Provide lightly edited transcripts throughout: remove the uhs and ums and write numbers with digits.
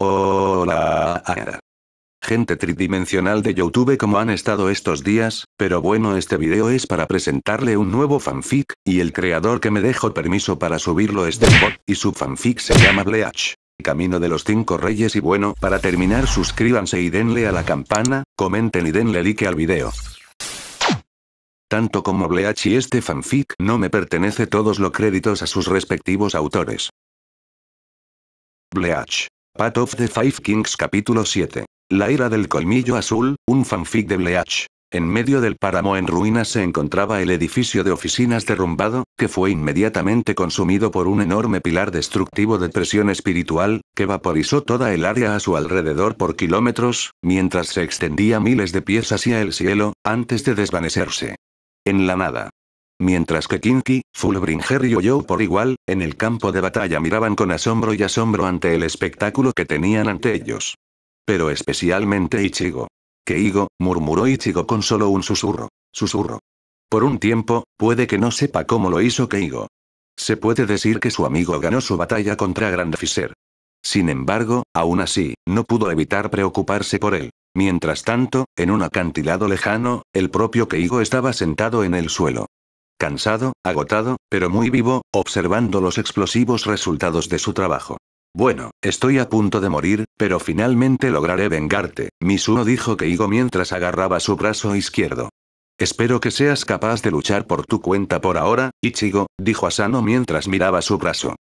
Hola. Gente tridimensional de YouTube, ¿cómo han estado estos días? Pero bueno, este video es para presentarle un nuevo fanfic, y el creador que me dejó permiso para subirlo es Delbot, y su fanfic se llama Bleach. Camino de los 5 Reyes. Y bueno, para terminar, suscríbanse y denle a la campana, comenten y denle like al video. Tanto como Bleach y este fanfic no me pertenece todos los créditos a sus respectivos autores. Bleach. Path of the Five Kings capítulo 7. La ira del colmillo azul, un fanfic de Bleach. En medio del páramo en ruinas se encontraba el edificio de oficinas derrumbado, que fue inmediatamente consumido por un enorme pilar destructivo de presión espiritual, que vaporizó toda el área a su alrededor por kilómetros, mientras se extendía miles de pies hacia el cielo, antes de desvanecerse en la nada. Mientras que Kinky, Fullbringer y Oyo por igual, en el campo de batalla miraban con asombro ante el espectáculo que tenían ante ellos. Pero especialmente Ichigo. Keigo, murmuró Ichigo con solo un susurro. Por un tiempo, puede que no sepa cómo lo hizo Keigo. Se puede decir que su amigo ganó su batalla contra Grandfisher. Sin embargo, aún así, no pudo evitar preocuparse por él. Mientras tanto, en un acantilado lejano, el propio Keigo estaba sentado en el suelo. Cansado, agotado, pero muy vivo, observando los explosivos resultados de su trabajo. Bueno, estoy a punto de morir, pero finalmente lograré vengarte, Mizuno, dijo Keigo mientras agarraba su brazo izquierdo. Espero que seas capaz de luchar por tu cuenta por ahora, Ichigo, dijo Asano mientras miraba su brazo.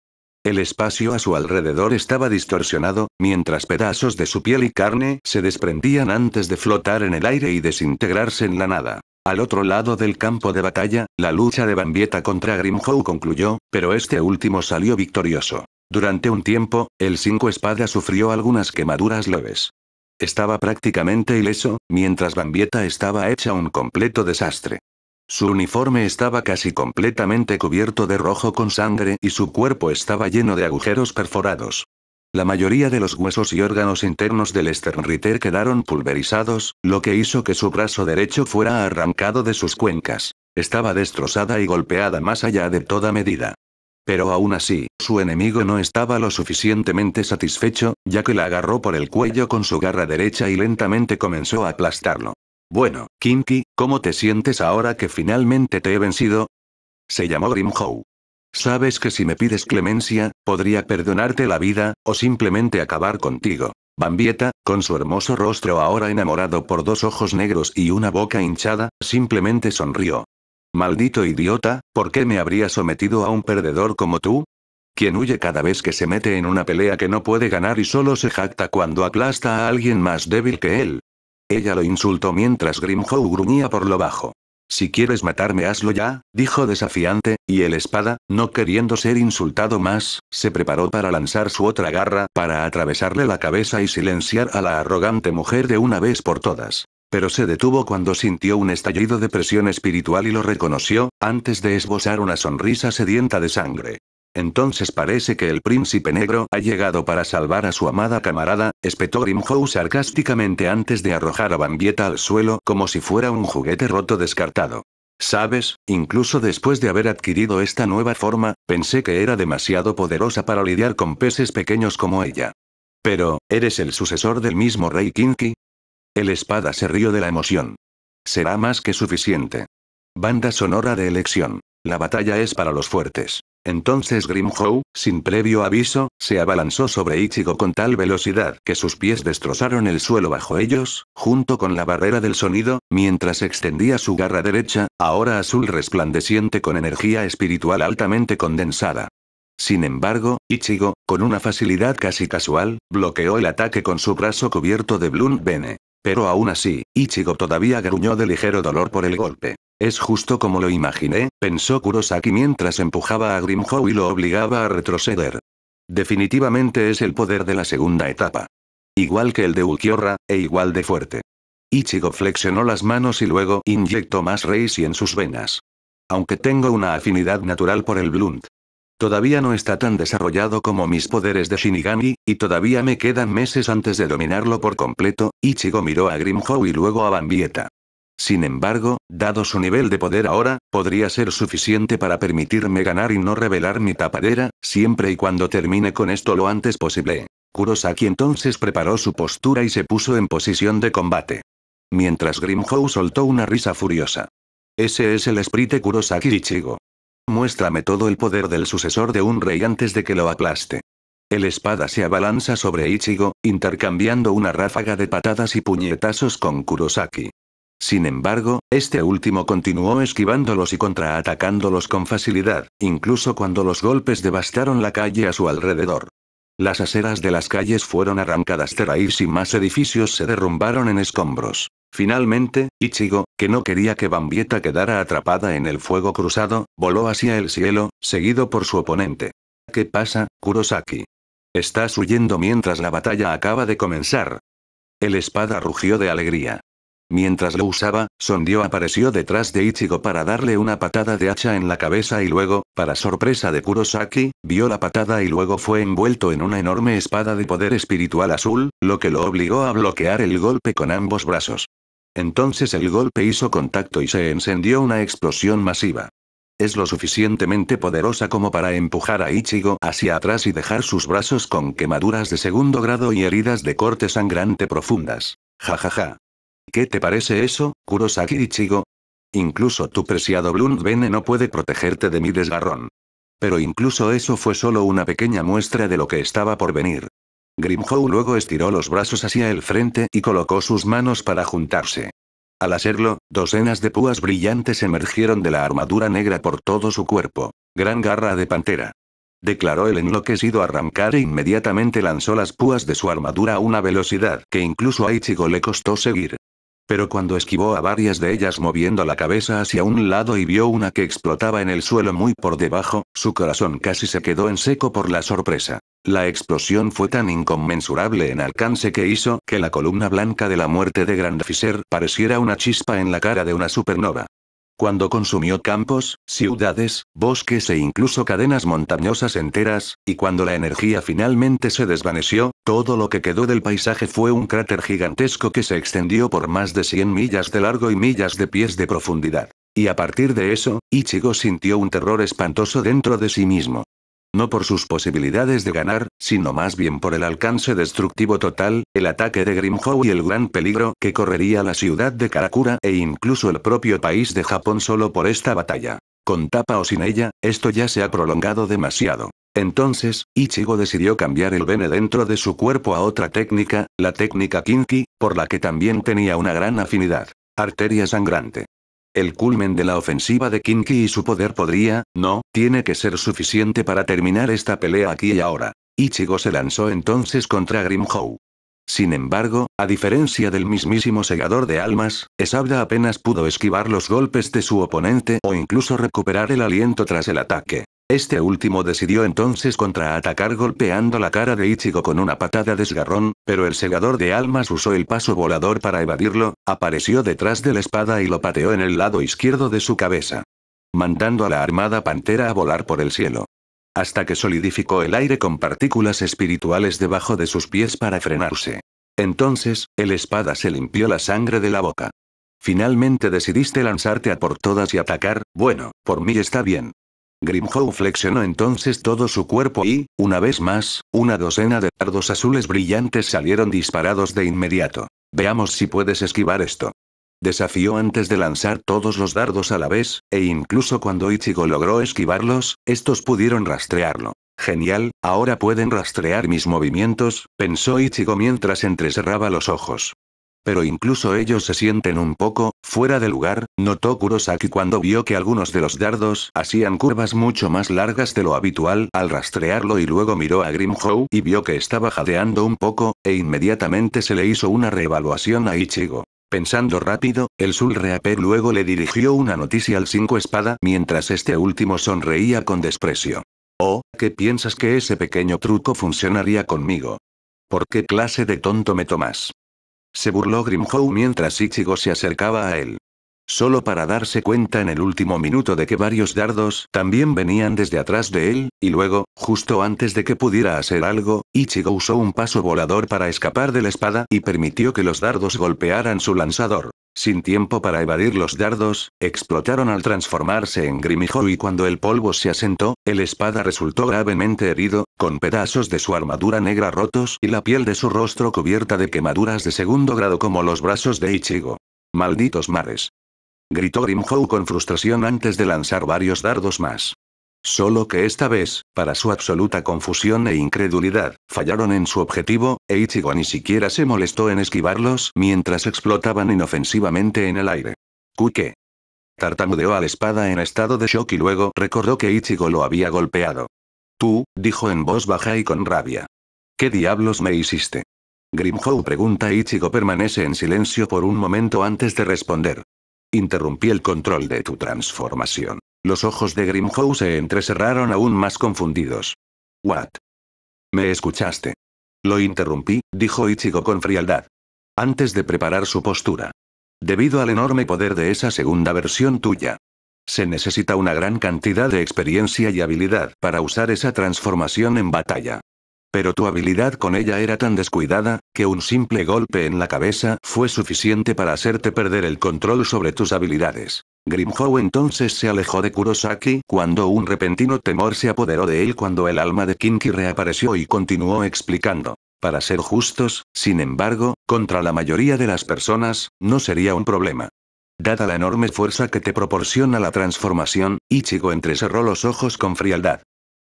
El espacio a su alrededor estaba distorsionado, mientras pedazos de su piel y carne se desprendían antes de flotar en el aire y desintegrarse en la nada. Al otro lado del campo de batalla, la lucha de Bambieta contra Grimjow concluyó, pero este último salió victorioso. Durante un tiempo, el Cinco Espadas sufrió algunas quemaduras leves. Estaba prácticamente ileso, mientras Bambieta estaba hecha un completo desastre. Su uniforme estaba casi completamente cubierto de rojo con sangre y su cuerpo estaba lleno de agujeros perforados. La mayoría de los huesos y órganos internos del Sternritter quedaron pulverizados, lo que hizo que su brazo derecho fuera arrancado de sus cuencas. Estaba destrozada y golpeada más allá de toda medida. Pero aún así, su enemigo no estaba lo suficientemente satisfecho, ya que la agarró por el cuello con su garra derecha y lentamente comenzó a aplastarlo. Bueno, Kinky, ¿cómo te sientes ahora que finalmente te he vencido? Se llamó Grimjow. Sabes que si me pides clemencia, podría perdonarte la vida, o simplemente acabar contigo. Bambieta, con su hermoso rostro ahora enamorado por dos ojos negros y una boca hinchada, simplemente sonrió. Maldito idiota, ¿por qué me habría sometido a un perdedor como tú? Quien huye cada vez que se mete en una pelea que no puede ganar y solo se jacta cuando aplasta a alguien más débil que él. Ella lo insultó mientras Grimjow gruñía por lo bajo. Si quieres matarme, hazlo ya, dijo desafiante, y el espada, no queriendo ser insultado más, se preparó para lanzar su otra garra, para atravesarle la cabeza y silenciar a la arrogante mujer de una vez por todas. Pero se detuvo cuando sintió un estallido de presión espiritual y lo reconoció, antes de esbozar una sonrisa sedienta de sangre. Entonces parece que el príncipe negro ha llegado para salvar a su amada camarada, espetó Grimjow sarcásticamente antes de arrojar a Bambieta al suelo como si fuera un juguete roto descartado. Sabes, incluso después de haber adquirido esta nueva forma, pensé que era demasiado poderosa para lidiar con peces pequeños como ella. Pero, ¿eres el sucesor del mismo rey Kinky? El espada se rió de la emoción. Será más que suficiente. Banda sonora de elección. La batalla es para los fuertes. Entonces Grimjow, sin previo aviso, se abalanzó sobre Ichigo con tal velocidad que sus pies destrozaron el suelo bajo ellos, junto con la barrera del sonido, mientras extendía su garra derecha, ahora azul resplandeciente con energía espiritual altamente condensada. Sin embargo, Ichigo, con una facilidad casi casual, bloqueó el ataque con su brazo cubierto de Blunt Vene. Pero aún así, Ichigo todavía gruñó de ligero dolor por el golpe. Es justo como lo imaginé, pensó Kurosaki mientras empujaba a Grimjow y lo obligaba a retroceder. Definitivamente es el poder de la segunda etapa. Igual que el de Ulquiorra, e igual de fuerte. Ichigo flexionó las manos y luego inyectó más Reishi en sus venas. Aunque tengo una afinidad natural por el Blunt. Todavía no está tan desarrollado como mis poderes de Shinigami, y todavía me quedan meses antes de dominarlo por completo. Ichigo miró a Grimjow y luego a Bambieta. Sin embargo, dado su nivel de poder ahora, podría ser suficiente para permitirme ganar y no revelar mi tapadera, siempre y cuando termine con esto lo antes posible. Kurosaki entonces preparó su postura y se puso en posición de combate. Mientras Grimhow soltó una risa furiosa. Ese es el esprit Kurosaki Ichigo. Muéstrame todo el poder del sucesor de un rey antes de que lo aplaste. El espada se abalanza sobre Ichigo, intercambiando una ráfaga de patadas y puñetazos con Kurosaki. Sin embargo, este último continuó esquivándolos y contraatacándolos con facilidad, incluso cuando los golpes devastaron la calle a su alrededor. Las aceras de las calles fueron arrancadas de raíz y más edificios se derrumbaron en escombros. Finalmente, Ichigo, que no quería que Bambieta quedara atrapada en el fuego cruzado, voló hacia el cielo, seguido por su oponente. ¿Qué pasa, Kurosaki? Estás huyendo mientras la batalla acaba de comenzar. El espada rugió de alegría. Mientras lo usaba, Sondio apareció detrás de Ichigo para darle una patada de hacha en la cabeza y luego, para sorpresa de Kurosaki, vio la patada y luego fue envuelto en una enorme espada de poder espiritual azul, lo que lo obligó a bloquear el golpe con ambos brazos. Entonces el golpe hizo contacto y se encendió una explosión masiva. Es lo suficientemente poderosa como para empujar a Ichigo hacia atrás y dejar sus brazos con quemaduras de segundo grado y heridas de corte sangrante profundas. Jajaja. ¿Qué te parece eso, Kurosaki Ichigo? Incluso tu preciado Blunt Bene no puede protegerte de mi desgarrón. Pero incluso eso fue solo una pequeña muestra de lo que estaba por venir. Grimhow luego estiró los brazos hacia el frente y colocó sus manos para juntarse. Al hacerlo, docenas de púas brillantes emergieron de la armadura negra por todo su cuerpo. Gran garra de pantera. Declaró el enloquecido arrancar e inmediatamente lanzó las púas de su armadura a una velocidad que incluso a Ichigo le costó seguir. Pero cuando esquivó a varias de ellas moviendo la cabeza hacia un lado y vio una que explotaba en el suelo muy por debajo, su corazón casi se quedó en seco por la sorpresa. La explosión fue tan inconmensurable en alcance que hizo que la columna blanca de la muerte de Grandfisher pareciera una chispa en la cara de una supernova. Cuando consumió campos, ciudades, bosques e incluso cadenas montañosas enteras, y cuando la energía finalmente se desvaneció, todo lo que quedó del paisaje fue un cráter gigantesco que se extendió por más de 100 millas de largo y millas de pies de profundidad. Y a partir de eso, Ichigo sintió un terror espantoso dentro de sí mismo. No por sus posibilidades de ganar, sino más bien por el alcance destructivo total, el ataque de Grimhow y el gran peligro que correría la ciudad de Karakura e incluso el propio país de Japón solo por esta batalla. Con tapa o sin ella, esto ya se ha prolongado demasiado. Entonces, Ichigo decidió cambiar el Bene dentro de su cuerpo a otra técnica, la técnica Kinki, por la que también tenía una gran afinidad. Arteria sangrante. El culmen de la ofensiva de Kinki y su poder tiene que ser suficiente para terminar esta pelea aquí y ahora. Ichigo se lanzó entonces contra Grimhow. Sin embargo, a diferencia del mismísimo segador de almas, Esabda apenas pudo esquivar los golpes de su oponente o incluso recuperar el aliento tras el ataque. Este último decidió entonces contraatacar golpeando la cara de Ichigo con una patada desgarrón, pero el segador de almas usó el paso volador para evadirlo, apareció detrás de la espada y lo pateó en el lado izquierdo de su cabeza, mandando a la armada pantera a volar por el cielo. Hasta que solidificó el aire con partículas espirituales debajo de sus pies para frenarse. Entonces, el espada se limpió la sangre de la boca. Finalmente decidiste lanzarte a por todas y atacar, bueno, por mí está bien. Grimhow flexionó entonces todo su cuerpo y, una vez más, una docena de dardos azules brillantes salieron disparados de inmediato. Veamos si puedes esquivar esto. Desafió antes de lanzar todos los dardos a la vez, e incluso cuando Ichigo logró esquivarlos, estos pudieron rastrearlo. Genial, ahora pueden rastrear mis movimientos, pensó Ichigo mientras entrecerraba los ojos. Pero incluso ellos se sienten un poco fuera de lugar, notó Kurosaki cuando vio que algunos de los dardos hacían curvas mucho más largas de lo habitual al rastrearlo y luego miró a Grimhow y vio que estaba jadeando un poco, e inmediatamente se le hizo una reevaluación a Ichigo. Pensando rápido, el Soul Reaper luego le dirigió una noticia al 5 espada mientras este último sonreía con desprecio. Oh, ¿qué piensas que ese pequeño truco funcionaría conmigo? ¿Por qué clase de tonto me tomas? Se burló Grimhow mientras Ichigo se acercaba a él. Solo para darse cuenta en el último minuto de que varios dardos también venían desde atrás de él, y luego, justo antes de que pudiera hacer algo, Ichigo usó un paso volador para escapar de la espada y permitió que los dardos golpearan su lanzador. Sin tiempo para evadir los dardos, explotaron al transformarse en Grimijo y cuando el polvo se asentó, el espada resultó gravemente herido, con pedazos de su armadura negra rotos y la piel de su rostro cubierta de quemaduras de segundo grado como los brazos de Ichigo. ¡Malditos mares! Gritó Grimhow con frustración antes de lanzar varios dardos más. Solo que esta vez, para su absoluta confusión e incredulidad, fallaron en su objetivo, e Ichigo ni siquiera se molestó en esquivarlos mientras explotaban inofensivamente en el aire. ¿Qué? Tartamudeó a la espada en estado de shock y luego recordó que Ichigo lo había golpeado. Tú, dijo en voz baja y con rabia. ¿Qué diablos me hiciste? Grimhow pregunta. Ichigo permanece en silencio por un momento antes de responder. Interrumpí el control de tu transformación. Los ojos de Grimhow se entrecerraron aún más confundidos. ¿What? ¿Me escuchaste? Lo interrumpí, dijo Ichigo con frialdad. Antes de preparar su postura. Debido al enorme poder de esa segunda versión tuya. Se necesita una gran cantidad de experiencia y habilidad para usar esa transformación en batalla. Pero tu habilidad con ella era tan descuidada, que un simple golpe en la cabeza fue suficiente para hacerte perder el control sobre tus habilidades. Grimhow entonces se alejó de Kurosaki cuando un repentino temor se apoderó de él cuando el alma de Kinki reapareció y continuó explicando. Para ser justos, sin embargo, contra la mayoría de las personas, no sería un problema. Dada la enorme fuerza que te proporciona la transformación, Ichigo entrecerró los ojos con frialdad.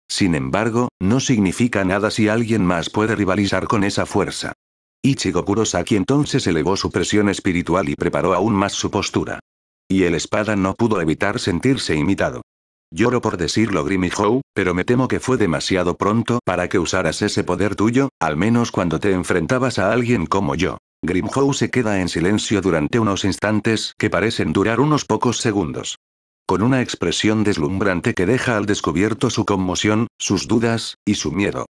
Sin embargo, no significa nada si alguien más puede rivalizar con esa fuerza. Ichigo Kurosaki entonces elevó su presión espiritual y preparó aún más su postura. Y el espada no pudo evitar sentirse imitado. Lloro por decirlo, Grimhow, pero me temo que fue demasiado pronto para que usaras ese poder tuyo, al menos cuando te enfrentabas a alguien como yo. Grimhow se queda en silencio durante unos instantes que parecen durar unos pocos segundos. Con una expresión deslumbrante que deja al descubierto su conmoción, sus dudas, y su miedo.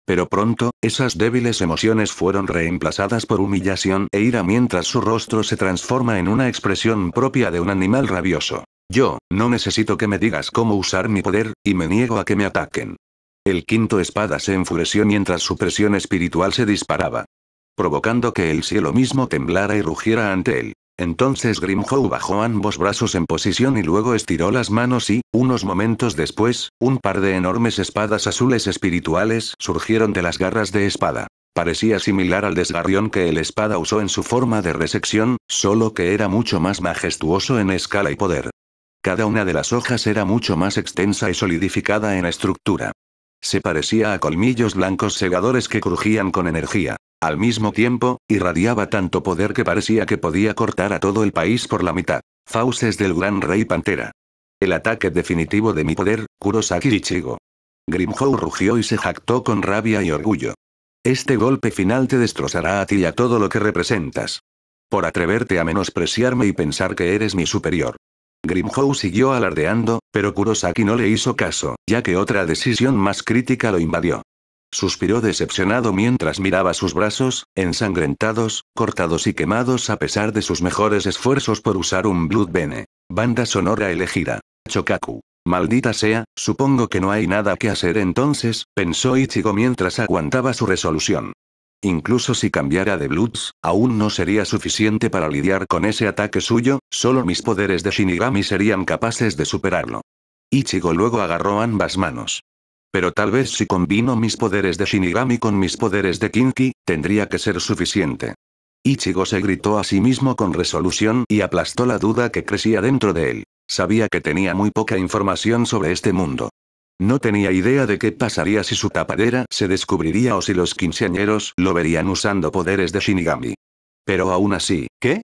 Pero pronto, esas débiles emociones fueron reemplazadas por humillación e ira mientras su rostro se transforma en una expresión propia de un animal rabioso. Yo, no necesito que me digas cómo usar mi poder, y me niego a que me ataquen. El quinto espada se enfureció mientras su presión espiritual se disparaba. Provocando que el cielo mismo temblara y rugiera ante él. Entonces Grimhow bajó ambos brazos en posición y luego estiró las manos y, unos momentos después, un par de enormes espadas azules espirituales surgieron de las garras de espada. Parecía similar al desgarrión que el espada usó en su forma de resección, solo que era mucho más majestuoso en escala y poder. Cada una de las hojas era mucho más extensa y solidificada en estructura. Se parecía a colmillos blancos segadores que crujían con energía. Al mismo tiempo, irradiaba tanto poder que parecía que podía cortar a todo el país por la mitad. Fauces del gran rey Pantera. El ataque definitivo de mi poder, Kurosaki Ichigo. Grimhow rugió y se jactó con rabia y orgullo. Este golpe final te destrozará a ti y a todo lo que representas. Por atreverte a menospreciarme y pensar que eres mi superior. Grimhow siguió alardeando, pero Kurosaki no le hizo caso, ya que otra decisión más crítica lo invadió. Suspiró decepcionado mientras miraba sus brazos, ensangrentados, cortados y quemados a pesar de sus mejores esfuerzos por usar un Blood Bene. Banda sonora elegida. Chokaku. Maldita sea, supongo que no hay nada que hacer entonces, pensó Ichigo mientras aguantaba su resolución. Incluso si cambiara de Bloods, aún no sería suficiente para lidiar con ese ataque suyo, solo mis poderes de Shinigami serían capaces de superarlo. Ichigo luego agarró ambas manos. Pero tal vez si combino mis poderes de Shinigami con mis poderes de Kinki, tendría que ser suficiente. Ichigo se gritó a sí mismo con resolución y aplastó la duda que crecía dentro de él. Sabía que tenía muy poca información sobre este mundo. No tenía idea de qué pasaría si su tapadera se descubriría o si los quinceañeros lo verían usando poderes de Shinigami. Pero aún así, ¿qué?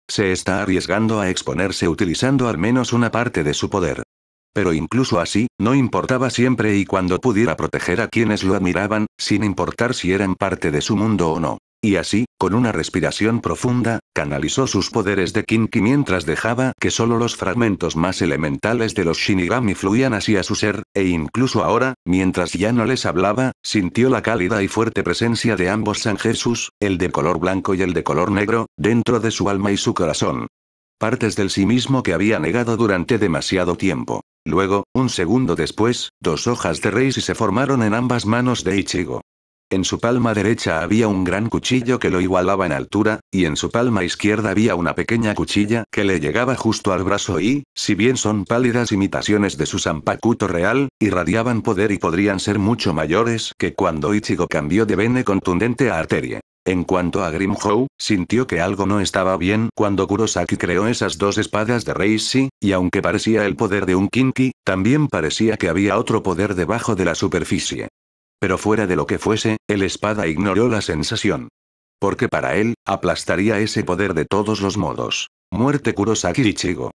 Se está arriesgando a exponerse utilizando al menos una parte de su poder. Pero incluso así, no importaba siempre y cuando pudiera proteger a quienes lo admiraban, sin importar si eran parte de su mundo o no. Y así, con una respiración profunda, canalizó sus poderes de Kinki mientras dejaba que solo los fragmentos más elementales de los Shinigami fluían hacia su ser, e incluso ahora, mientras ya no les hablaba, sintió la cálida y fuerte presencia de ambos Sanjesus, el de color blanco y el de color negro, dentro de su alma y su corazón. Partes del sí mismo que había negado durante demasiado tiempo. Luego, un segundo después, dos hojas de Reisi se formaron en ambas manos de Ichigo. En su palma derecha había un gran cuchillo que lo igualaba en altura, y en su palma izquierda había una pequeña cuchilla que le llegaba justo al brazo y, si bien son pálidas imitaciones de su Zanpakuto real, irradiaban poder y podrían ser mucho mayores que cuando Ichigo cambió de vene contundente a arterie. En cuanto a Grimhow, sintió que algo no estaba bien cuando Kurosaki creó esas dos espadas de Reishi, y aunque parecía el poder de un Kinki, también parecía que había otro poder debajo de la superficie. Pero fuera de lo que fuese, el espada ignoró la sensación. Porque para él, aplastaría ese poder de todos los modos. Muerte Kurosaki Ichigo.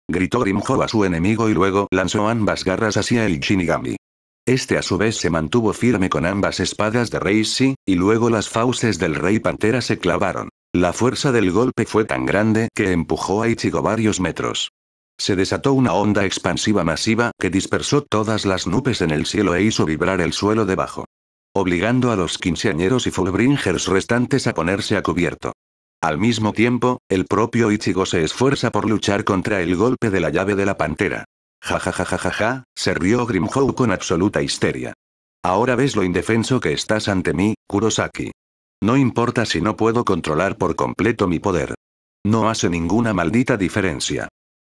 Gritó Grimhow a su enemigo y luego lanzó ambas garras hacia el Shinigami. Este a su vez se mantuvo firme con ambas espadas de Reishi, y luego las fauces del Rey Pantera se clavaron. La fuerza del golpe fue tan grande que empujó a Ichigo varios metros. Se desató una onda expansiva masiva que dispersó todas las nubes en el cielo e hizo vibrar el suelo debajo. Obligando a los quinceañeros y Fullbringers restantes a ponerse a cubierto. Al mismo tiempo, el propio Ichigo se esfuerza por luchar contra el golpe de la llave de la pantera. Ja ja ja ja ja ja, se rió Grimhow con absoluta histeria. Ahora ves lo indefenso que estás ante mí, Kurosaki. No importa si no puedo controlar por completo mi poder. No hace ninguna maldita diferencia.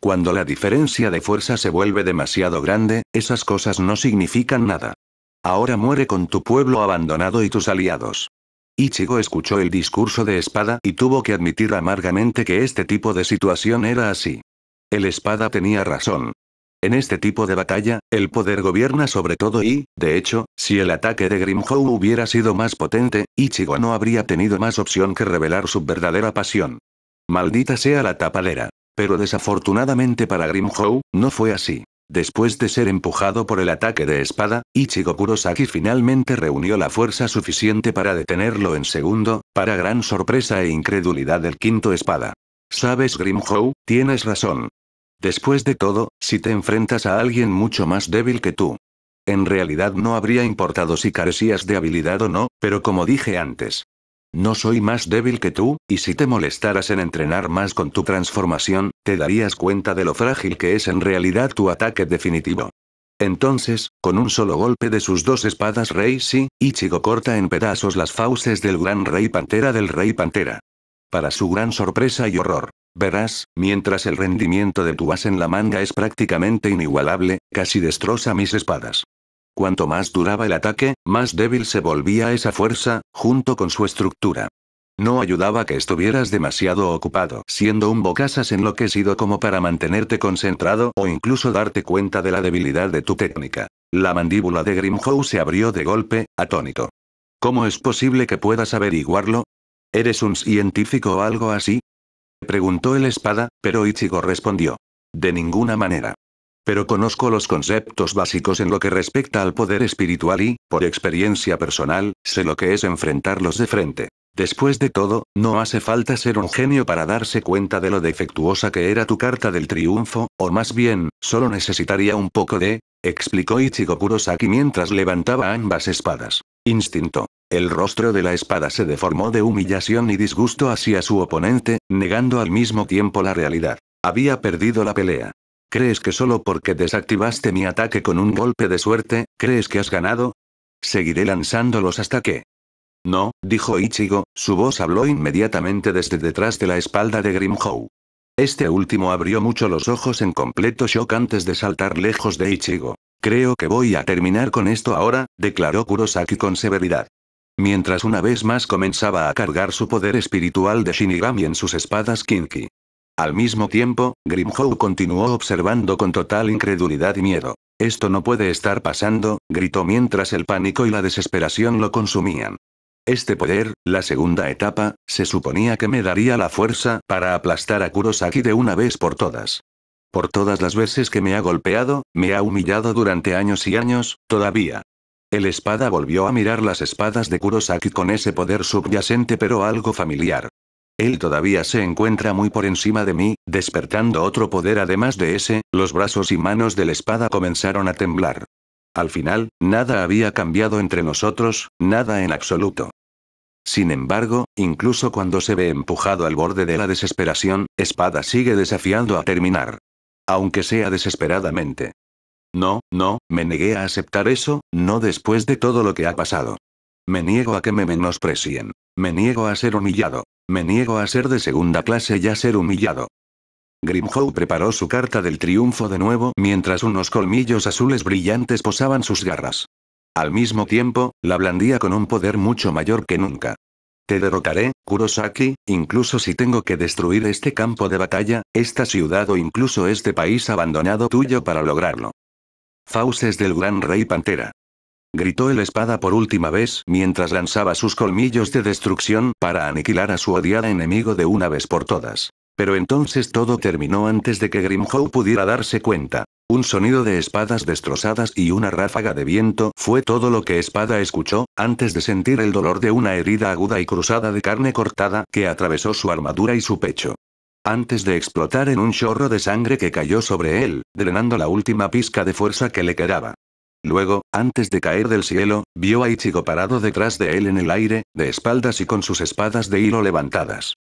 Cuando la diferencia de fuerza se vuelve demasiado grande, esas cosas no significan nada. Ahora muere con tu pueblo abandonado y tus aliados. Ichigo escuchó el discurso de Espada y tuvo que admitir amargamente que este tipo de situación era así. El Espada tenía razón. En este tipo de batalla, el poder gobierna sobre todo y, de hecho, si el ataque de Grimhow hubiera sido más potente, Ichigo no habría tenido más opción que revelar su verdadera pasión. Maldita sea la tapadera. Pero desafortunadamente para Grimhow, no fue así. Después de ser empujado por el ataque de espada, Ichigo Kurosaki finalmente reunió la fuerza suficiente para detenerlo en segundo, para gran sorpresa e incredulidad del quinto espada. ¿Sabes Grimhow? Tienes razón. Después de todo, si te enfrentas a alguien mucho más débil que tú. En realidad no habría importado si carecías de habilidad o no, pero como dije antes. No soy más débil que tú, y si te molestaras en entrenar más con tu transformación, te darías cuenta de lo frágil que es en realidad tu ataque definitivo. Entonces, con un solo golpe de sus dos espadas Reishi, Ichigo corta en pedazos las fauces del gran Rey Pantera del Rey Pantera. Para su gran sorpresa y horror. Verás, mientras el rendimiento de tu as en la manga es prácticamente inigualable, casi destroza mis espadas. Cuanto más duraba el ataque, más débil se volvía esa fuerza, junto con su estructura. No ayudaba que estuvieras demasiado ocupado siendo un bocazas enloquecido como para mantenerte concentrado o incluso darte cuenta de la debilidad de tu técnica. La mandíbula de Grimhow se abrió de golpe, atónito. ¿Cómo es posible que puedas averiguarlo? ¿Eres un científico o algo así? Preguntó el espada, pero Ichigo respondió. De ninguna manera. Pero conozco los conceptos básicos en lo que respecta al poder espiritual y, por experiencia personal, sé lo que es enfrentarlos de frente. Después de todo, no hace falta ser un genio para darse cuenta de lo defectuosa que era tu carta del triunfo, o más bien, solo necesitaría un poco de, explicó Ichigo Kurosaki mientras levantaba ambas espadas. Instinto. El rostro de la espada se deformó de humillación y disgusto hacia su oponente, negando al mismo tiempo la realidad. Había perdido la pelea. ¿Crees que solo porque desactivaste mi ataque con un golpe de suerte, crees que has ganado? Seguiré lanzándolos hasta que... No, dijo Ichigo, su voz habló inmediatamente desde detrás de la espalda de Grimhow. Este último abrió mucho los ojos en completo shock antes de saltar lejos de Ichigo. Creo que voy a terminar con esto ahora, declaró Kurosaki con severidad. Mientras una vez más comenzaba a cargar su poder espiritual de Shinigami en sus espadas Kinki. Al mismo tiempo, Grimhow continuó observando con total incredulidad y miedo. Esto no puede estar pasando, gritó mientras el pánico y la desesperación lo consumían. Este poder, la segunda etapa, se suponía que me daría la fuerza para aplastar a Kurosaki de una vez por todas. Por todas las veces que me ha golpeado, me ha humillado durante años y años, todavía. El espada volvió a mirar las espadas de Kurosaki con ese poder subyacente pero algo familiar. Él todavía se encuentra muy por encima de mí, despertando otro poder además de ese, los brazos y manos de la espada comenzaron a temblar. Al final, nada había cambiado entre nosotros, nada en absoluto. Sin embargo, incluso cuando se ve empujado al borde de la desesperación, Espada sigue desafiando a terminar. Aunque sea desesperadamente. No, me negué a aceptar eso, no después de todo lo que ha pasado. Me niego a que me menosprecien. Me niego a ser humillado. Me niego a ser de segunda clase y a ser humillado. Grimhow preparó su carta del triunfo de nuevo mientras unos colmillos azules brillantes posaban sus garras. Al mismo tiempo, la blandía con un poder mucho mayor que nunca. Te derrotaré, Kurosaki, incluso si tengo que destruir este campo de batalla, esta ciudad o incluso este país abandonado tuyo para lograrlo. Fauces del Gran Rey Pantera. Gritó el espada por última vez mientras lanzaba sus colmillos de destrucción para aniquilar a su odiado enemigo de una vez por todas. Pero entonces todo terminó antes de que Grimhow pudiera darse cuenta. Un sonido de espadas destrozadas y una ráfaga de viento fue todo lo que Espada escuchó, antes de sentir el dolor de una herida aguda y cruzada de carne cortada que atravesó su armadura y su pecho. Antes de explotar en un chorro de sangre que cayó sobre él, drenando la última pizca de fuerza que le quedaba. Luego, antes de caer del cielo, vio a Ichigo parado detrás de él en el aire, de espaldas y con sus espadas de hilo levantadas.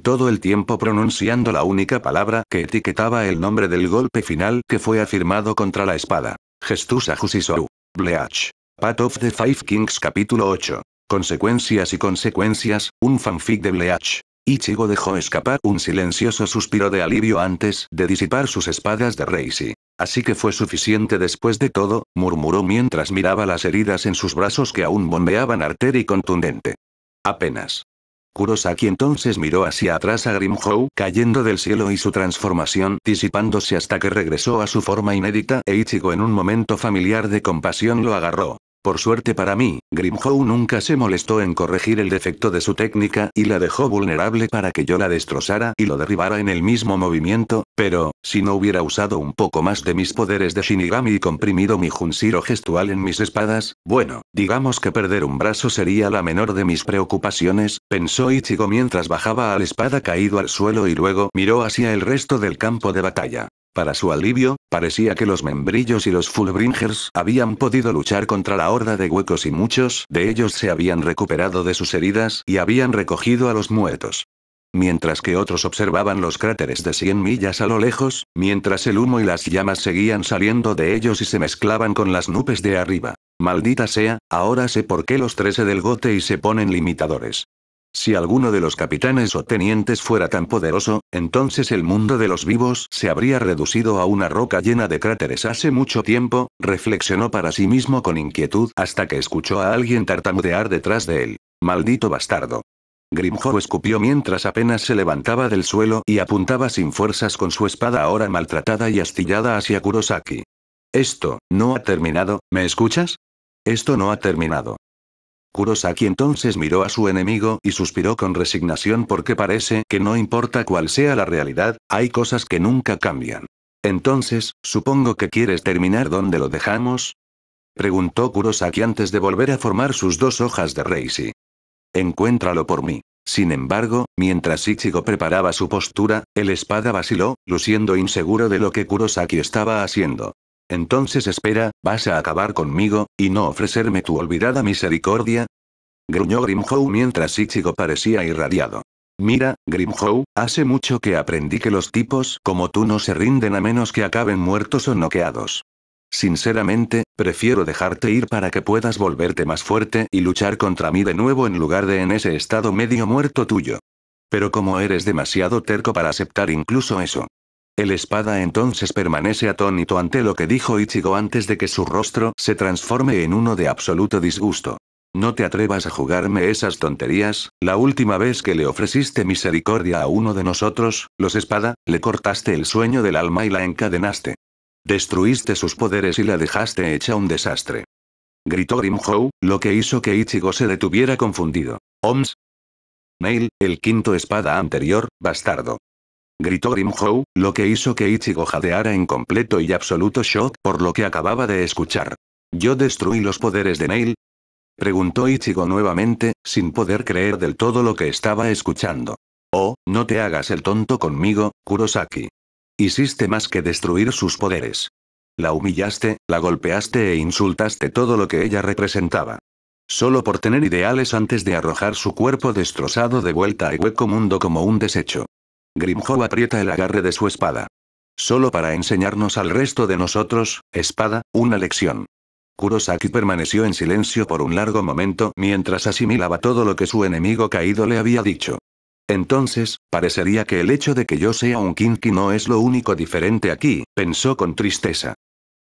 Todo el tiempo pronunciando la única palabra que etiquetaba el nombre del golpe final que fue afirmado contra la espada. Gestus Ajusisou. Bleach. Path of the Five Kings capítulo 8. Consecuencias y consecuencias, un fanfic de Bleach. Ichigo dejó escapar un silencioso suspiro de alivio antes de disipar sus espadas de Reishi. Así que fue suficiente después de todo, murmuró mientras miraba las heridas en sus brazos que aún bombeaban artera y contundente. Apenas. Kurosaki entonces miró hacia atrás a Grimhow cayendo del cielo y su transformación disipándose hasta que regresó a su forma inédita e Ichigo en un momento familiar de compasión lo agarró. Por suerte para mí, Grimhow nunca se molestó en corregir el defecto de su técnica y la dejó vulnerable para que yo la destrozara y lo derribara en el mismo movimiento, pero, si no hubiera usado un poco más de mis poderes de Shinigami y comprimido mi Junshiro gestual en mis espadas, bueno, digamos que perder un brazo sería la menor de mis preocupaciones, pensó Ichigo mientras bajaba a la espada caído al suelo y luego miró hacia el resto del campo de batalla. Para su alivio, parecía que los membrillos y los Fullbringers habían podido luchar contra la horda de huecos y muchos de ellos se habían recuperado de sus heridas y habían recogido a los muertos. Mientras que otros observaban los cráteres de 100 millas a lo lejos, mientras el humo y las llamas seguían saliendo de ellos y se mezclaban con las nubes de arriba. Maldita sea, ahora sé por qué los 13 del gote y se ponen limitadores. Si alguno de los capitanes o tenientes fuera tan poderoso, entonces el mundo de los vivos se habría reducido a una roca llena de cráteres hace mucho tiempo, reflexionó para sí mismo con inquietud hasta que escuchó a alguien tartamudear detrás de él. Maldito bastardo. Grimhow escupió mientras apenas se levantaba del suelo y apuntaba sin fuerzas con su espada ahora maltratada y astillada hacia Kurosaki. Esto, no ha terminado, ¿me escuchas? Esto no ha terminado. Kurosaki entonces miró a su enemigo y suspiró con resignación porque parece que no importa cuál sea la realidad, hay cosas que nunca cambian. Entonces, supongo que quieres terminar donde lo dejamos. Preguntó Kurosaki antes de volver a formar sus dos hojas de Reishi. Encuéntralo por mí. Sin embargo, mientras Ichigo preparaba su postura, el espada vaciló, luciendo inseguro de lo que Kurosaki estaba haciendo. Entonces espera, ¿vas a acabar conmigo, y no ofrecerme tu olvidada misericordia? Gruñó Grimhow mientras Ichigo parecía irradiado. Mira, Grimhow, hace mucho que aprendí que los tipos como tú no se rinden a menos que acaben muertos o noqueados. Sinceramente, prefiero dejarte ir para que puedas volverte más fuerte y luchar contra mí de nuevo en lugar de en ese estado medio muerto tuyo. Pero como eres demasiado terco para aceptar incluso eso. El espada entonces permanece atónito ante lo que dijo Ichigo antes de que su rostro se transforme en uno de absoluto disgusto. No te atrevas a jugarme esas tonterías, la última vez que le ofreciste misericordia a uno de nosotros, los espada, le cortaste el sueño del alma y la encadenaste. Destruiste sus poderes y la dejaste hecha un desastre. Gritó Grimhow, lo que hizo que Ichigo se detuviera confundido. «Oms. Nail, el quinto espada anterior, bastardo». Gritó Grimhow, lo que hizo que Ichigo jadeara en completo y absoluto shock por lo que acababa de escuchar. ¿Yo destruí los poderes de Nail? Preguntó Ichigo nuevamente, sin poder creer del todo lo que estaba escuchando. Oh, no te hagas el tonto conmigo, Kurosaki. Hiciste más que destruir sus poderes. La humillaste, la golpeaste e insultaste todo lo que ella representaba. Solo por tener ideales antes de arrojar su cuerpo destrozado de vuelta al hueco mundo como un desecho. Grimhow aprieta el agarre de su espada. Solo para enseñarnos al resto de nosotros, espada, una lección. Kurosaki permaneció en silencio por un largo momento mientras asimilaba todo lo que su enemigo caído le había dicho. Entonces, parecería que el hecho de que yo sea un Kinki no es lo único diferente aquí, pensó con tristeza.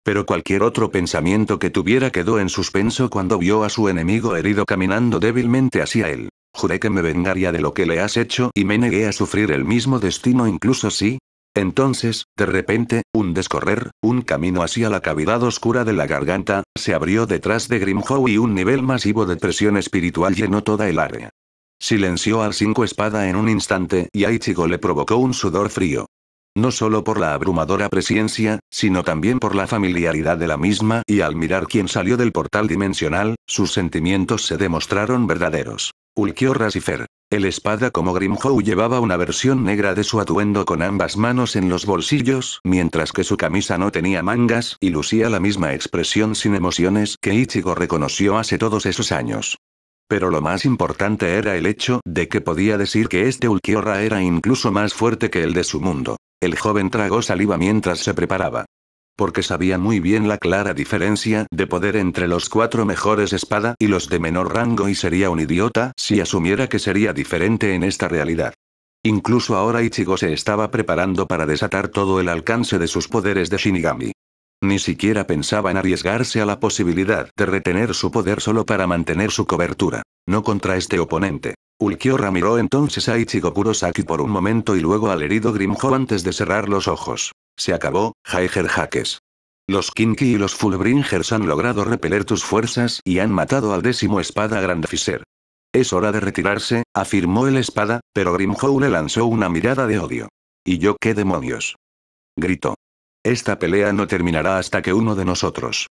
Pero cualquier otro pensamiento que tuviera quedó en suspenso cuando vio a su enemigo herido caminando débilmente hacia él. Juré que me vengaría de lo que le has hecho y me negué a sufrir el mismo destino incluso si... Entonces, de repente, un descorrer, un camino hacia la cavidad oscura de la garganta, se abrió detrás de Grimhow y un nivel masivo de presión espiritual llenó toda el área. Silenció al Cinco Espada en un instante y a Ichigo le provocó un sudor frío. No solo por la abrumadora presencia, sino también por la familiaridad de la misma y al mirar quién salió del portal dimensional, sus sentimientos se demostraron verdaderos. Ulquiorra Cifer. El espada como Grimhow llevaba una versión negra de su atuendo con ambas manos en los bolsillos, mientras que su camisa no tenía mangas y lucía la misma expresión sin emociones que Ichigo reconoció hace todos esos años. Pero lo más importante era el hecho de que podía decir que este Ulquiorra era incluso más fuerte que el de su mundo. El joven tragó saliva mientras se preparaba. Porque sabía muy bien la clara diferencia de poder entre los 4 mejores espada y los de menor rango y sería un idiota si asumiera que sería diferente en esta realidad. Incluso ahora Ichigo se estaba preparando para desatar todo el alcance de sus poderes de Shinigami. Ni siquiera pensaba en arriesgarse a la posibilidad de retener su poder solo para mantener su cobertura, no contra este oponente. Ulquiorra miró entonces a Ichigo Kurosaki por un momento y luego al herido Grimhow antes de cerrar los ojos. Se acabó, Heiger Hakes. Los Kinki y los Fullbringers han logrado repeler tus fuerzas y han matado al 10º espada Grandfiser. Es hora de retirarse, afirmó el espada, pero Grimhow le lanzó una mirada de odio. ¿Y yo qué demonios? Gritó. Esta pelea no terminará hasta que uno de nosotros.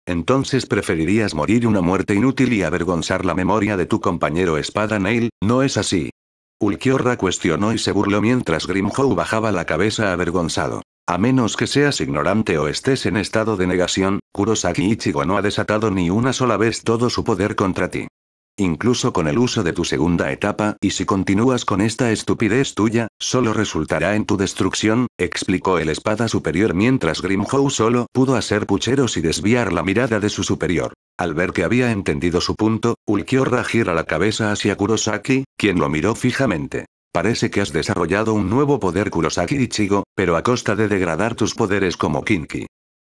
Entonces preferirías morir una muerte inútil y avergonzar la memoria de tu compañero espada Neil, ¿no es así? Ulquiorra cuestionó y se burló mientras Grimhow bajaba la cabeza avergonzado. A menos que seas ignorante o estés en estado de negación, Kurosaki Ichigo no ha desatado ni una sola vez todo su poder contra ti. Incluso con el uso de tu segunda etapa, y si continúas con esta estupidez tuya, solo resultará en tu destrucción, explicó el espada superior mientras Grimhow solo pudo hacer pucheros y desviar la mirada de su superior. Al ver que había entendido su punto, Ulquiorra gira la cabeza hacia Kurosaki, quien lo miró fijamente. Parece que has desarrollado un nuevo poder Kurosaki Ichigo, pero a costa de degradar tus poderes como Kinki.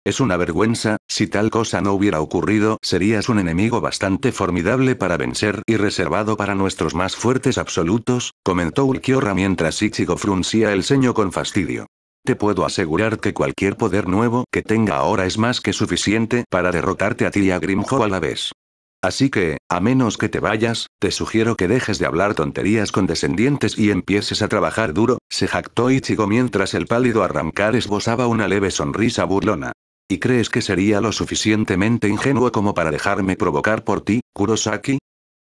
Es una vergüenza, si tal cosa no hubiera ocurrido, serías un enemigo bastante formidable para vencer y reservado para nuestros más fuertes absolutos, comentó Ulquiorra mientras Ichigo fruncía el ceño con fastidio. Te puedo asegurar que cualquier poder nuevo que tenga ahora es más que suficiente para derrotarte a ti y a Grimhow a la vez. Así que, a menos que te vayas, te sugiero que dejes de hablar tonterías condescendientes y empieces a trabajar duro, se jactó Ichigo mientras el pálido arrancar esbozaba una leve sonrisa burlona. ¿Y crees que sería lo suficientemente ingenuo como para dejarme provocar por ti, Kurosaki?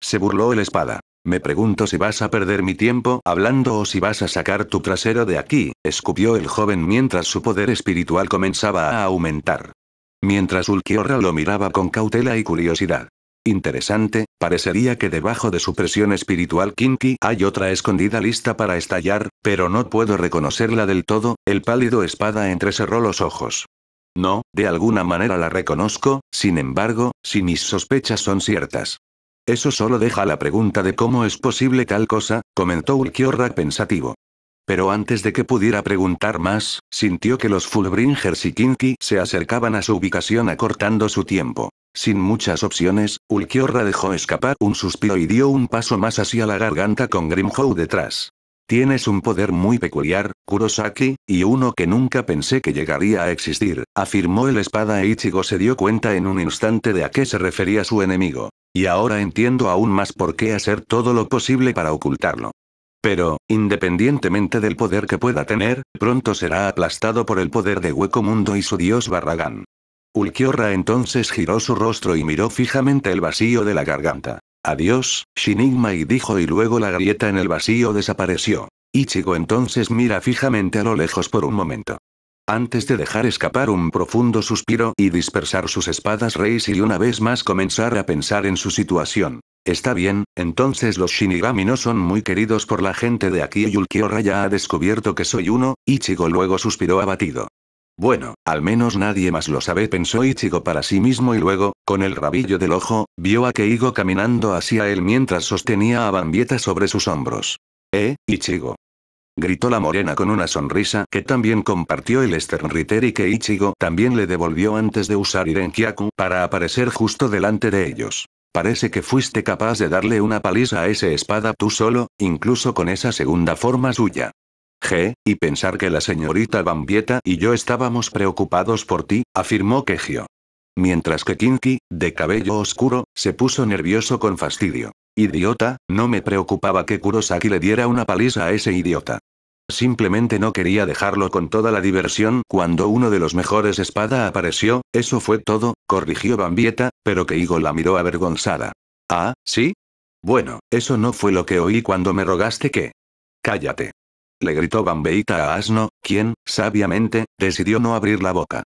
Se burló el espada. Me pregunto si vas a perder mi tiempo hablando o si vas a sacar tu trasero de aquí, escupió el joven mientras su poder espiritual comenzaba a aumentar. Mientras Ulquiorra lo miraba con cautela y curiosidad. Interesante, parecería que debajo de su presión espiritual Kinki hay otra escondida lista para estallar, pero no puedo reconocerla del todo, el pálido espada entrecerró los ojos. No, de alguna manera la reconozco, sin embargo, si mis sospechas son ciertas. Eso solo deja la pregunta de cómo es posible tal cosa, comentó Ulquiorra pensativo. Pero antes de que pudiera preguntar más, sintió que los Fullbringers y Kinki se acercaban a su ubicación acortando su tiempo. Sin muchas opciones, Ulquiorra dejó escapar un suspiro y dio un paso más hacia la garganta con Grimhow detrás. Tienes un poder muy peculiar, Kurosaki, y uno que nunca pensé que llegaría a existir, afirmó el espada e Ichigo se dio cuenta en un instante de a qué se refería su enemigo. Y ahora entiendo aún más por qué hacer todo lo posible para ocultarlo. Pero, independientemente del poder que pueda tener, pronto será aplastado por el poder de Hueco Mundo y su dios Barragán. Ulquiorra entonces giró su rostro y miró fijamente el vacío de la garganta. Adiós, Shinigami dijo y luego la grieta en el vacío desapareció. Ichigo entonces mira fijamente a lo lejos por un momento. Antes de dejar escapar un profundo suspiro y dispersar sus espadas Reis y una vez más comenzar a pensar en su situación. Está bien, entonces los Shinigami no son muy queridos por la gente de aquí y Ulquiorra ya ha descubierto que soy uno, Ichigo luego suspiró abatido. Bueno, al menos nadie más lo sabe, pensó Ichigo para sí mismo y luego, con el rabillo del ojo, vio a Keigo caminando hacia él mientras sostenía a Bambieta sobre sus hombros. Ichigo. Gritó la morena con una sonrisa que también compartió el Sternritter y que Ichigo también le devolvió antes de usar Irenkyaku para aparecer justo delante de ellos. Parece que fuiste capaz de darle una paliza a ese espada tú solo, incluso con esa segunda forma suya. Y pensar que la señorita Bambieta y yo estábamos preocupados por ti, afirmó Kegio. Mientras que Kinky, de cabello oscuro, se puso nervioso con fastidio. Idiota, no me preocupaba que Kurosaki le diera una paliza a ese idiota. Simplemente no quería dejarlo con toda la diversión cuando uno de los mejores espada apareció, eso fue todo, corrigió Bambieta, pero Keigo la miró avergonzada. ¿Ah, sí? Bueno, eso no fue lo que oí cuando me rogaste que... Cállate. Le gritó Bambeita a Asno, quien, sabiamente, decidió no abrir la boca.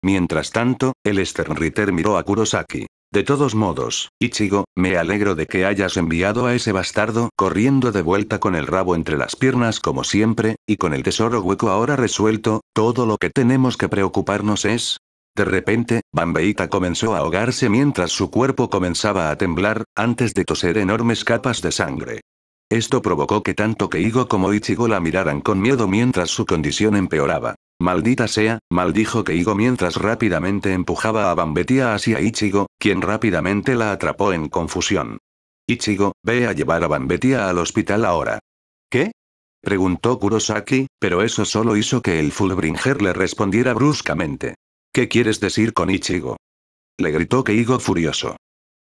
Mientras tanto, el Sternritter miró a Kurosaki. De todos modos, Ichigo, me alegro de que hayas enviado a ese bastardo corriendo de vuelta con el rabo entre las piernas como siempre, y con el tesoro hueco ahora resuelto, todo lo que tenemos que preocuparnos es... De repente, Bambeita comenzó a ahogarse mientras su cuerpo comenzaba a temblar, antes de toser enormes capas de sangre. Esto provocó que tanto Keigo como Ichigo la miraran con miedo mientras su condición empeoraba. Maldita sea, maldijo Keigo mientras rápidamente empujaba a Bambetia hacia Ichigo, quien rápidamente la atrapó en confusión. Ichigo, ve a llevar a Bambetia al hospital ahora. ¿Qué? Preguntó Kurosaki, pero eso solo hizo que el Fullbringer le respondiera bruscamente. ¿Qué quieres decir con Ichigo? Le gritó Keigo furioso.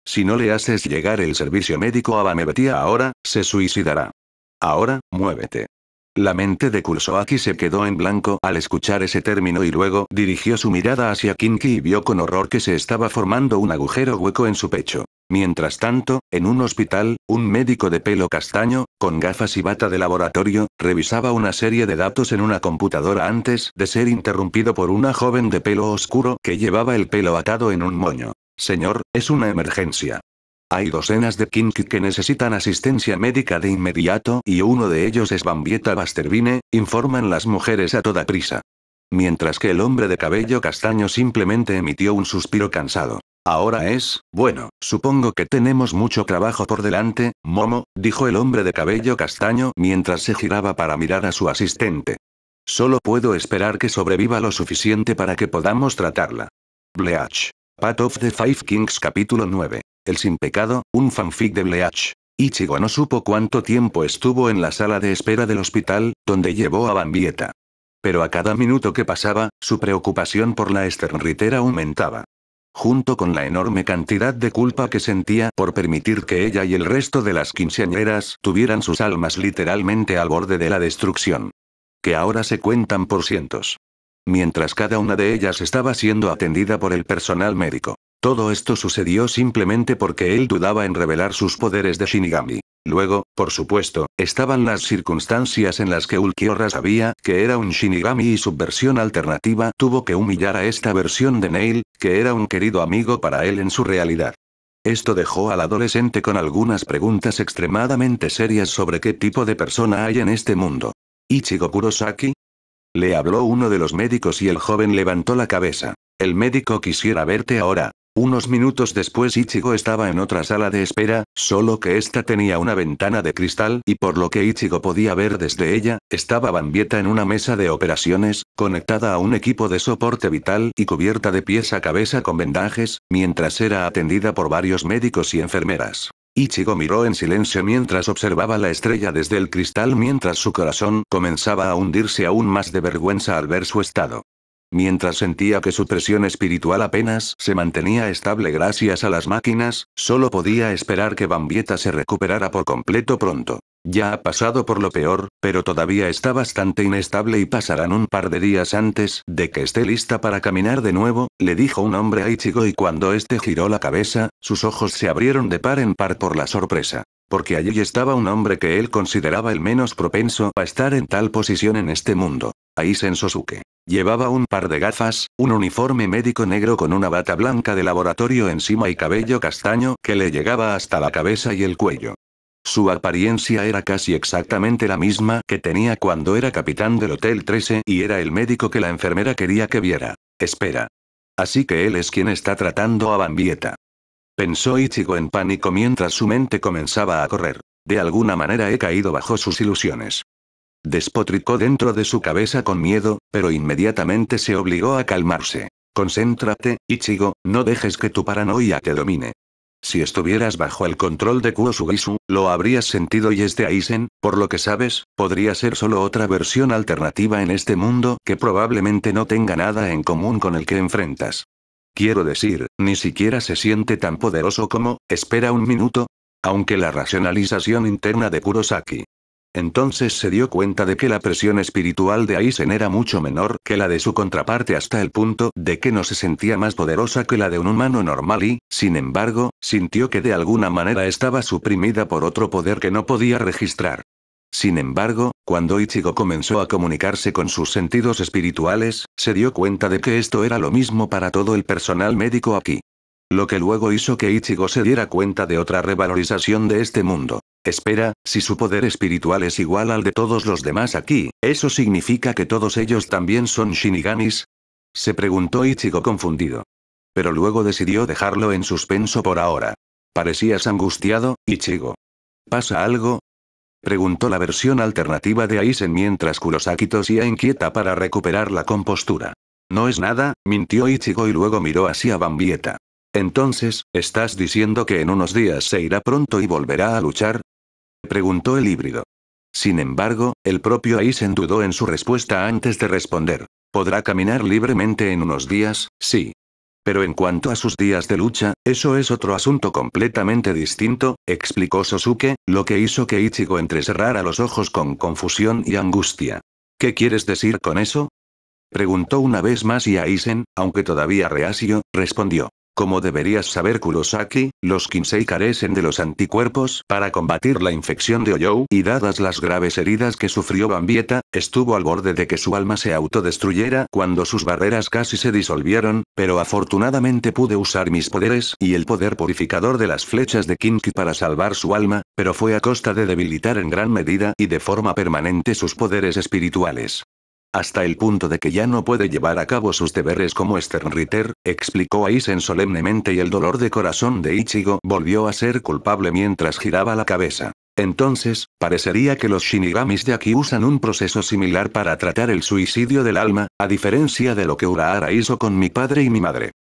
Si no le haces llegar el servicio médico a Bambetia ahora, se suicidará. Ahora, muévete. La mente de Kuroaki se quedó en blanco al escuchar ese término y luego dirigió su mirada hacia Kinky y vio con horror que se estaba formando un agujero hueco en su pecho. Mientras tanto, en un hospital, un médico de pelo castaño, con gafas y bata de laboratorio, revisaba una serie de datos en una computadora antes de ser interrumpido por una joven de pelo oscuro que llevaba el pelo atado en un moño. Señor, es una emergencia. Hay docenas de Kinky que necesitan asistencia médica de inmediato y uno de ellos es Bambieta Bastervine, informan las mujeres a toda prisa. Mientras que el hombre de cabello castaño simplemente emitió un suspiro cansado. Ahora es, bueno, supongo que tenemos mucho trabajo por delante, Momo, dijo el hombre de cabello castaño mientras se giraba para mirar a su asistente. Solo puedo esperar que sobreviva lo suficiente para que podamos tratarla. Bleach. Path of the Five Kings capítulo 9. El sin pecado, un fanfic de Bleach. Ichigo no supo cuánto tiempo estuvo en la sala de espera del hospital, donde llevó a Bambieta. Pero a cada minuto que pasaba, su preocupación por la Sternritter aumentaba. Junto con la enorme cantidad de culpa que sentía por permitir que ella y el resto de las quinceañeras tuvieran sus almas literalmente al borde de la destrucción. Que ahora se cuentan por cientos. Mientras cada una de ellas estaba siendo atendida por el personal médico. Todo esto sucedió simplemente porque él dudaba en revelar sus poderes de Shinigami. Luego, por supuesto, estaban las circunstancias en las que Ulquiorra sabía que era un Shinigami y su versión alternativa tuvo que humillar a esta versión de Neil, que era un querido amigo para él en su realidad. Esto dejó al adolescente con algunas preguntas extremadamente serias sobre qué tipo de persona hay en este mundo. ¿Ichigo Kurosaki? Le habló uno de los médicos y el joven levantó la cabeza. El médico quisiera verte ahora. Unos minutos después Ichigo estaba en otra sala de espera, solo que esta tenía una ventana de cristal y por lo que Ichigo podía ver desde ella, estaba Bambieta en una mesa de operaciones, conectada a un equipo de soporte vital y cubierta de pies a cabeza con vendajes, mientras era atendida por varios médicos y enfermeras. Ichigo miró en silencio mientras observaba la estrella desde el cristal mientras su corazón comenzaba a hundirse aún más de vergüenza al ver su estado. Mientras sentía que su presión espiritual apenas se mantenía estable gracias a las máquinas, solo podía esperar que Bambieta se recuperara por completo pronto. Ya ha pasado por lo peor, pero todavía está bastante inestable y pasarán un par de días antes de que esté lista para caminar de nuevo, le dijo un hombre a Ichigo y cuando este giró la cabeza, sus ojos se abrieron de par en par por la sorpresa. Porque allí estaba un hombre que él consideraba el menos propenso a estar en tal posición en este mundo. Aizen Sosuke. Llevaba un par de gafas, un uniforme médico negro con una bata blanca de laboratorio encima y cabello castaño que le llegaba hasta la cabeza y el cuello. Su apariencia era casi exactamente la misma que tenía cuando era capitán del Hotel 13 y era el médico que la enfermera quería que viera. Espera. Así que él es quien está tratando a Bambieta. Pensó Ichigo en pánico mientras su mente comenzaba a correr. De alguna manera he caído bajo sus ilusiones. Despotricó dentro de su cabeza con miedo, pero inmediatamente se obligó a calmarse. Concéntrate, Ichigo, no dejes que tu paranoia te domine. Si estuvieras bajo el control de Kuosugisu, lo habrías sentido y este Aizen, por lo que sabes, podría ser solo otra versión alternativa en este mundo que probablemente no tenga nada en común con el que enfrentas. Quiero decir, ni siquiera se siente tan poderoso como, espera un minuto, aunque la racionalización interna de Kurosaki. Entonces se dio cuenta de que la presión espiritual de Aizen era mucho menor que la de su contraparte hasta el punto de que no se sentía más poderosa que la de un humano normal y, sin embargo, sintió que de alguna manera estaba suprimida por otro poder que no podía registrar. Sin embargo, cuando Ichigo comenzó a comunicarse con sus sentidos espirituales, se dio cuenta de que esto era lo mismo para todo el personal médico aquí. Lo que luego hizo que Ichigo se diera cuenta de otra revalorización de este mundo. Espera, si su poder espiritual es igual al de todos los demás aquí, ¿eso significa que todos ellos también son Shinigamis? Se preguntó Ichigo confundido. Pero luego decidió dejarlo en suspenso por ahora. Parecías angustiado, Ichigo. ¿Pasa algo? Preguntó la versión alternativa de Aizen mientras Kurosaki tosía inquieta para recuperar la compostura. No es nada, mintió Ichigo y luego miró hacia Bambieta. Entonces, ¿estás diciendo que en unos días se irá pronto y volverá a luchar? Preguntó el híbrido. Sin embargo, el propio Aizen dudó en su respuesta antes de responder. ¿Podrá caminar libremente en unos días? Sí. Pero en cuanto a sus días de lucha, eso es otro asunto completamente distinto, explicó Sosuke, lo que hizo que Ichigo entrecerrara los ojos con confusión y angustia. ¿Qué quieres decir con eso? Preguntó una vez más y Aizen, aunque todavía reacio, respondió. Como deberías saber Kurosaki, los Kinsei carecen de los anticuerpos para combatir la infección de Oyou y dadas las graves heridas que sufrió Bambieta, estuvo al borde de que su alma se autodestruyera cuando sus barreras casi se disolvieron, pero afortunadamente pude usar mis poderes y el poder purificador de las flechas de Kinki para salvar su alma, pero fue a costa de debilitar en gran medida y de forma permanente sus poderes espirituales. Hasta el punto de que ya no puede llevar a cabo sus deberes como Sternritter, explicó Aizen solemnemente y el dolor de corazón de Ichigo volvió a ser culpable mientras giraba la cabeza. Entonces, parecería que los Shinigamis de aquí usan un proceso similar para tratar el suicidio del alma, a diferencia de lo que Urahara hizo con mi padre y mi madre.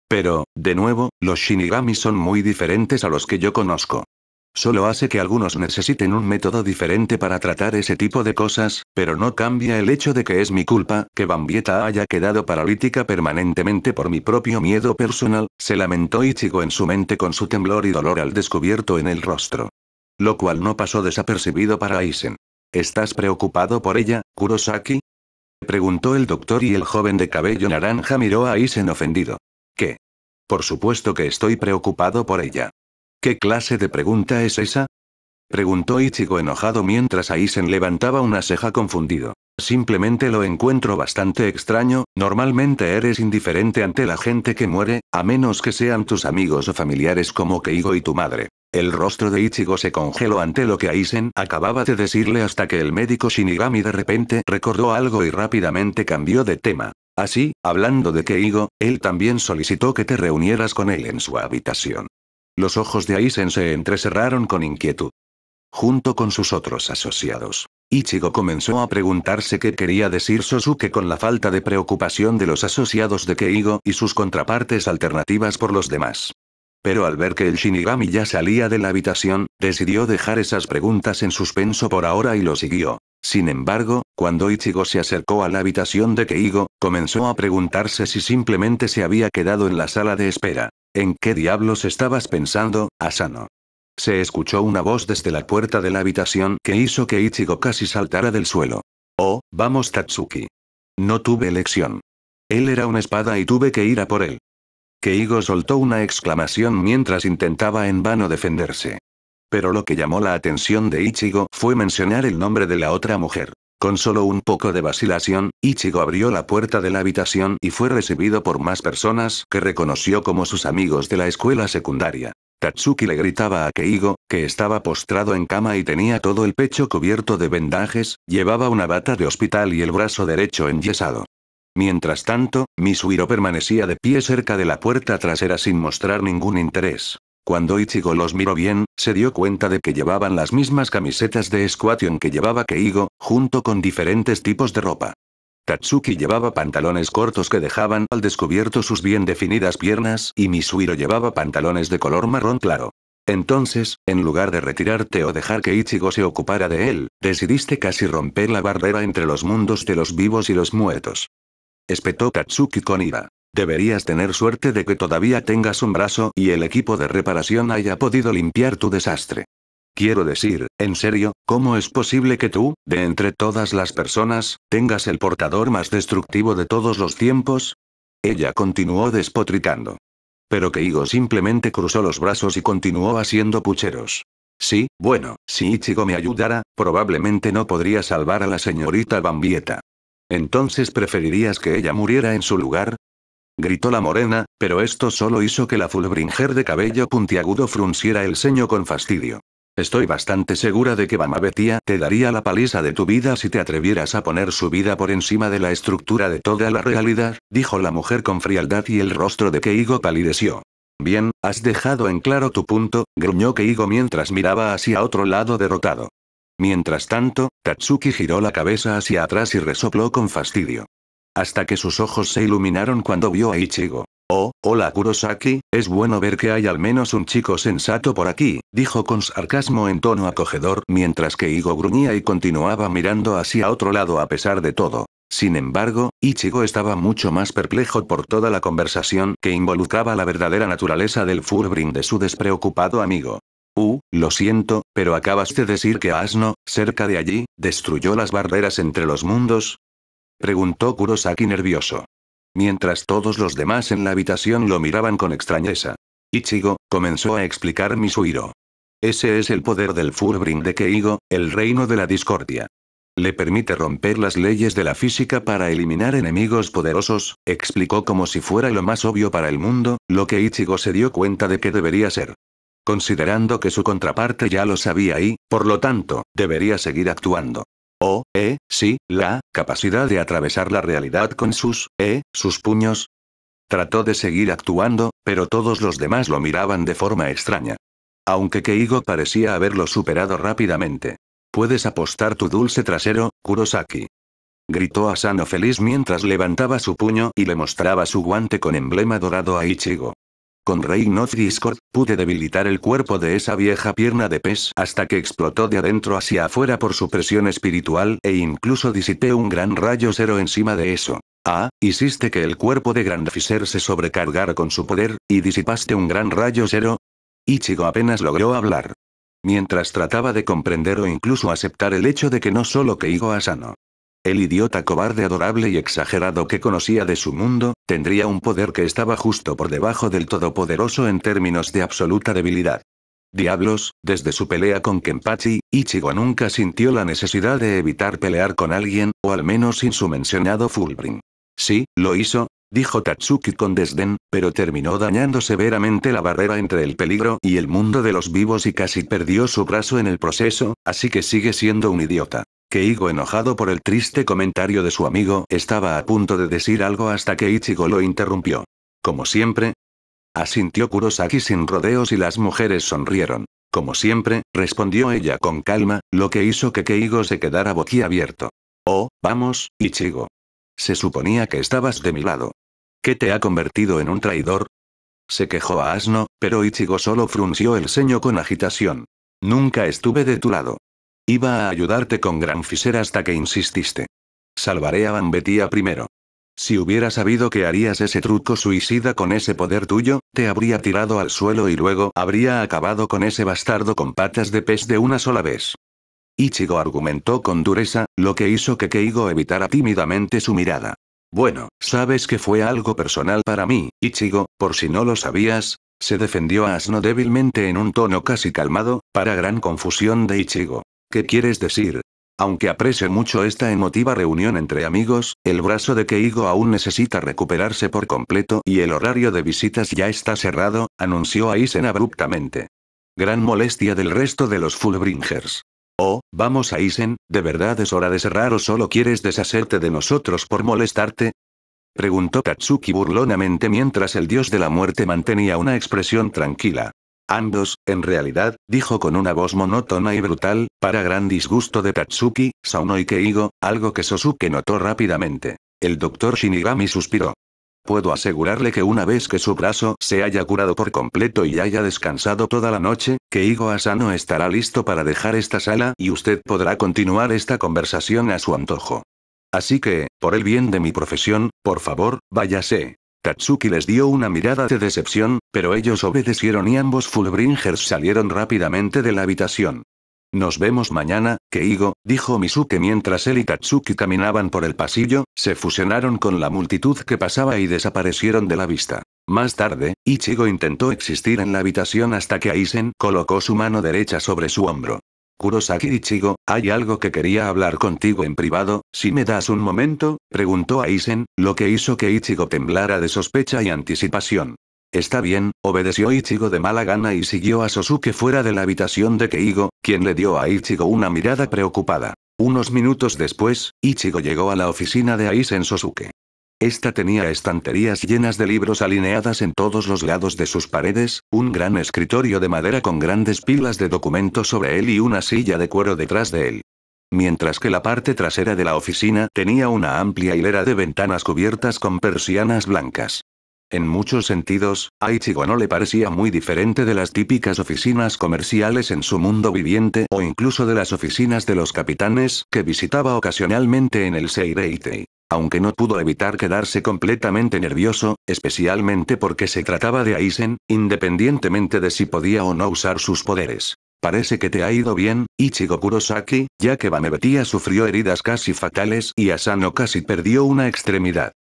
Pero, de nuevo, los Shinigamis son muy diferentes a los que yo conozco. Solo hace que algunos necesiten un método diferente para tratar ese tipo de cosas, pero no cambia el hecho de que es mi culpa que Bambieta haya quedado paralítica permanentemente por mi propio miedo personal, se lamentó Ichigo en su mente con su temblor y dolor al descubierto en el rostro. Lo cual no pasó desapercibido para Aizen. ¿Estás preocupado por ella, Kurosaki? Preguntó el doctor y el joven de cabello naranja miró a Aizen ofendido. ¿Qué? Por supuesto que estoy preocupado por ella. ¿Qué clase de pregunta es esa? Preguntó Ichigo enojado mientras Aizen levantaba una ceja confundido. Simplemente lo encuentro bastante extraño, normalmente eres indiferente ante la gente que muere, a menos que sean tus amigos o familiares como Keigo y tu madre. El rostro de Ichigo se congeló ante lo que Aizen acababa de decirle hasta que el médico Shinigami de repente recordó algo y rápidamente cambió de tema. Así, hablando de Keigo, él también solicitó que te reunieras con él en su habitación. Los ojos de Aizen se entrecerraron con inquietud. Junto con sus otros asociados. Ichigo comenzó a preguntarse qué quería decir Sosuke con la falta de preocupación de los asociados de Keigo y sus contrapartes alternativas por los demás. Pero al ver que el Shinigami ya salía de la habitación, decidió dejar esas preguntas en suspenso por ahora y lo siguió. Sin embargo, cuando Ichigo se acercó a la habitación de Keigo, comenzó a preguntarse si simplemente se había quedado en la sala de espera. ¿En qué diablos estabas pensando, Asano? Se escuchó una voz desde la puerta de la habitación que hizo que Ichigo casi saltara del suelo. Oh, vamos Tatsuki. No tuve elección. Él era una espada y tuve que ir a por él. Keigo soltó una exclamación mientras intentaba en vano defenderse. Pero lo que llamó la atención de Ichigo fue mencionar el nombre de la otra mujer. Con solo un poco de vacilación, Ichigo abrió la puerta de la habitación y fue recibido por más personas que reconoció como sus amigos de la escuela secundaria. Tatsuki le gritaba a Keigo, que estaba postrado en cama y tenía todo el pecho cubierto de vendajes, llevaba una bata de hospital y el brazo derecho enyesado. Mientras tanto, Misuhiro permanecía de pie cerca de la puerta trasera sin mostrar ningún interés. Cuando Ichigo los miró bien, se dio cuenta de que llevaban las mismas camisetas de Squation que llevaba Keigo, junto con diferentes tipos de ropa. Tatsuki llevaba pantalones cortos que dejaban al descubierto sus bien definidas piernas y Misuhiro llevaba pantalones de color marrón claro. Entonces, en lugar de retirarte o dejar que Ichigo se ocupara de él, decidiste casi romper la barrera entre los mundos de los vivos y los muertos. Espetó Tatsuki con ira. Deberías tener suerte de que todavía tengas un brazo y el equipo de reparación haya podido limpiar tu desastre. Quiero decir, en serio, ¿cómo es posible que tú, de entre todas las personas, tengas el portador más destructivo de todos los tiempos? Ella continuó despotricando. Pero Keigo simplemente cruzó los brazos y continuó haciendo pucheros. Sí, bueno, si Ichigo me ayudara, probablemente no podría salvar a la señorita Bambieta. ¿Entonces preferirías que ella muriera en su lugar? Gritó la morena, pero esto solo hizo que la Fullbringer de cabello puntiagudo frunciera el ceño con fastidio. Estoy bastante segura de que Bambieta te daría la paliza de tu vida si te atrevieras a poner su vida por encima de la estructura de toda la realidad, dijo la mujer con frialdad y el rostro de Keigo palideció. Bien, has dejado en claro tu punto, gruñó Keigo mientras miraba hacia otro lado derrotado. Mientras tanto, Tatsuki giró la cabeza hacia atrás y resopló con fastidio. Hasta que sus ojos se iluminaron cuando vio a Ichigo. Oh, hola Kurosaki, es bueno ver que hay al menos un chico sensato por aquí, dijo con sarcasmo en tono acogedor mientras que Keigo gruñía y continuaba mirando hacia otro lado a pesar de todo. Sin embargo, Ichigo estaba mucho más perplejo por toda la conversación que involucraba la verdadera naturaleza del Fullbring de su despreocupado amigo. Lo siento, pero acabas de decir que Asno, cerca de allí, destruyó las barreras entre los mundos. Preguntó Kurosaki nervioso. Mientras todos los demás en la habitación lo miraban con extrañeza. Ichigo, comenzó a explicar Misuhiro. Ese es el poder del Fullbring de Keigo, el reino de la discordia. Le permite romper las leyes de la física para eliminar enemigos poderosos, explicó como si fuera lo más obvio para el mundo, lo que Ichigo se dio cuenta de que debería ser. Considerando que su contraparte ya lo sabía y, por lo tanto, debería seguir actuando. Sí, la capacidad de atravesar la realidad con sus puños. Trató de seguir actuando, pero todos los demás lo miraban de forma extraña. Aunque Keigo parecía haberlo superado rápidamente. Puedes apostar tu dulce trasero, Kurosaki. Gritó Asano feliz mientras levantaba su puño y le mostraba su guante con emblema dorado a Ichigo. Con Reign of Discord, pude debilitar el cuerpo de esa vieja pierna de pez hasta que explotó de adentro hacia afuera por su presión espiritual e incluso disipé un gran rayo cero encima de eso. Hiciste que el cuerpo de Grandfiser se sobrecargara con su poder, y disipaste un gran rayo cero. Ichigo apenas logró hablar. Mientras trataba de comprender o incluso aceptar el hecho de que no solo Keigo Asano. El idiota cobarde adorable y exagerado que conocía de su mundo, tendría un poder que estaba justo por debajo del todopoderoso en términos de absoluta debilidad. Diablos, desde su pelea con Kenpachi, Ichigo nunca sintió la necesidad de evitar pelear con alguien, o al menos sin su mencionado Fullbring. Sí, lo hizo, dijo Tatsuki con desdén, pero terminó dañando severamente la barrera entre el peligro y el mundo de los vivos y casi perdió su brazo en el proceso, así que sigue siendo un idiota. Keigo, enojado por el triste comentario de su amigo, estaba a punto de decir algo hasta que Ichigo lo interrumpió. Como siempre. Asintió Kurosaki sin rodeos y las mujeres sonrieron. Como siempre, respondió ella con calma, lo que hizo que Keigo se quedara boquiabierto. Vamos, Ichigo. Se suponía que estabas de mi lado. ¿Qué te ha convertido en un traidor? Se quejó a Asno, pero Ichigo solo frunció el ceño con agitación. Nunca estuve de tu lado. Iba a ayudarte con Grandfiser hasta que insististe. Salvaré a Bambieta primero. Si hubiera sabido que harías ese truco suicida con ese poder tuyo, te habría tirado al suelo y luego habría acabado con ese bastardo con patas de pez de una sola vez. Ichigo argumentó con dureza, lo que hizo que Keigo evitara tímidamente su mirada. Bueno, sabes que fue algo personal para mí, Ichigo, por si no lo sabías, se defendió Asno débilmente en un tono casi calmado, para gran confusión de Ichigo. ¿Qué quieres decir? Aunque aprecio mucho esta emotiva reunión entre amigos, el brazo de Keigo aún necesita recuperarse por completo y el horario de visitas ya está cerrado, anunció Aizen abruptamente. Gran molestia del resto de los Fullbringers. Oh, vamos Aizen, ¿de verdad es hora de cerrar o solo quieres deshacerte de nosotros por molestarte? Preguntó Tatsuki burlonamente mientras el dios de la muerte mantenía una expresión tranquila. Ambos, en realidad, dijo con una voz monótona y brutal, para gran disgusto de Tatsuki, Sauno y Keigo, algo que Sosuke notó rápidamente. El Dr. Shinigami suspiró. Puedo asegurarle que una vez que su brazo se haya curado por completo y haya descansado toda la noche, Keigo Asano estará listo para dejar esta sala y usted podrá continuar esta conversación a su antojo. Así que, por el bien de mi profesión, por favor, váyase. Tatsuki les dio una mirada de decepción, pero ellos obedecieron y ambos Fullbringers salieron rápidamente de la habitación. Nos vemos mañana, Keigo, dijo Misuke mientras él y Tatsuki caminaban por el pasillo, se fusionaron con la multitud que pasaba y desaparecieron de la vista. Más tarde, Ichigo intentó existir en la habitación hasta que Aizen colocó su mano derecha sobre su hombro. Kurosaki Ichigo, hay algo que quería hablar contigo en privado, si me das un momento, preguntó Aizen, lo que hizo que Ichigo temblara de sospecha y anticipación. Está bien, obedeció Ichigo de mala gana y siguió a Sosuke fuera de la habitación de Keigo, quien le dio a Ichigo una mirada preocupada. Unos minutos después, Ichigo llegó a la oficina de Aizen Sosuke. Esta tenía estanterías llenas de libros alineadas en todos los lados de sus paredes, un gran escritorio de madera con grandes pilas de documentos sobre él y una silla de cuero detrás de él. Mientras que la parte trasera de la oficina tenía una amplia hilera de ventanas cubiertas con persianas blancas. En muchos sentidos, a Ichigo no le parecía muy diferente de las típicas oficinas comerciales en su mundo viviente o incluso de las oficinas de los capitanes que visitaba ocasionalmente en el Seireitei. Aunque no pudo evitar quedarse completamente nervioso, especialmente porque se trataba de Aizen, independientemente de si podía o no usar sus poderes. Parece que te ha ido bien, Ichigo Kurosaki, ya que Bamebetia sufrió heridas casi fatales y Asano casi perdió una extremidad.